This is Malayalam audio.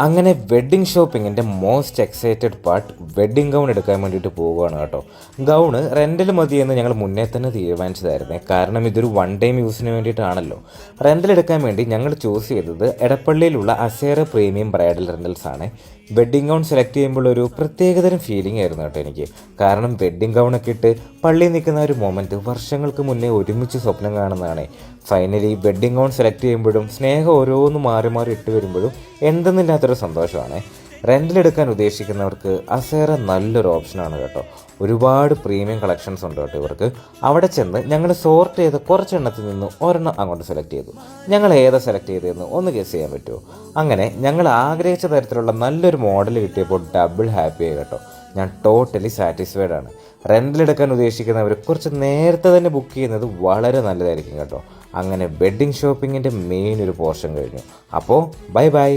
അങ്ങനെ വെഡ്ഡിങ് ഷോപ്പിങ്ങിൻ്റെ most excited part wedding gown എടുക്കാൻ വേണ്ടിയിട്ട് പോവുകയാണ് കേട്ടോ. ഗൗണ് റെൻ്റൽ മതിയെന്ന് ഞങ്ങൾ മുന്നേ തന്നെ തീരുമാനിച്ചതായിരുന്നേ. കാരണം ഇതൊരു വൺ ടൈം യൂസിന് വേണ്ടിയിട്ടാണല്ലോ. റെൻ്റൽ എടുക്കാൻ വേണ്ടി ഞങ്ങൾ ചൂസ് ചെയ്തത് എടപ്പള്ളിയിലുള്ള അസേറ പ്രീമിയം ബ്രൈഡൽ റെൻ്റൽസ് ആണ്. വെഡ്ഡിങ് ഗൗൺ സെലക്ട് ചെയ്യുമ്പോൾ ഒരു പ്രത്യേകതരം ഫീലിംഗ് ആയിരുന്നു കേട്ടോ എനിക്ക്. കാരണം വെഡ്ഡിങ് ഗൗണൊക്കെ ഇട്ട് പള്ളിയിൽ നിൽക്കുന്ന ഒരു മൊമെൻറ്റ് വർഷങ്ങൾക്ക് മുന്നേ ഒരുമിച്ച് സ്വപ്നം കാണുന്നതാണ്. ഫൈനലി വെഡ്ഡിങ് ഗൗൺ സെലക്ട് ചെയ്യുമ്പോഴും സ്നേഹം ഓരോന്ന് മാറി മാറി ഇട്ട് വരുമ്പോഴും എന്തെന്നില്ലാത്തൊരു സന്തോഷമാണ്. റെൻ്റിലെടുക്കാൻ ഉദ്ദേശിക്കുന്നവർക്ക് അസേറ നല്ലൊരു ഓപ്ഷനാണ് കേട്ടോ. ഒരുപാട് പ്രീമിയം കളക്ഷൻസ് ഉണ്ട് കേട്ടോ ഇവർക്ക്. അവിടെ ചെന്ന് ഞങ്ങൾ സോർട്ട് ചെയ്ത കുറച്ചെണ്ണത്തിൽ നിന്ന് ഒരെണ്ണം അങ്ങോട്ട് സെലക്ട് ചെയ്തു. ഞങ്ങൾ ഏതാ സെലക്ട് ചെയ്തതെന്ന് ഒന്ന് ഗസ് ചെയ്യാൻ പറ്റുമോ? അങ്ങനെ ഞങ്ങൾ ആഗ്രഹിച്ച തരത്തിലുള്ള നല്ലൊരു മോഡൽ കിട്ടിയപ്പോൾ ഡബിൾ ഹാപ്പിയായി കേട്ടോ. ഞാൻ ടോട്ടലി സാറ്റിസ്ഫൈഡ് ആണ്. റെൻ്റിലെടുക്കാൻ ഉദ്ദേശിക്കുന്നവർ കുറച്ച് നേരത്തെ തന്നെ ബുക്ക് ചെയ്യുന്നത് വളരെ നല്ലതായിരിക്കും കേട്ടോ. അങ്ങനെ വെഡ്ഡിങ് ഷോപ്പിങ്ങിൻ്റെ മെയിൻ ഒരു പോർഷൻ കഴിഞ്ഞു. അപ്പോൾ ബൈ ബൈ.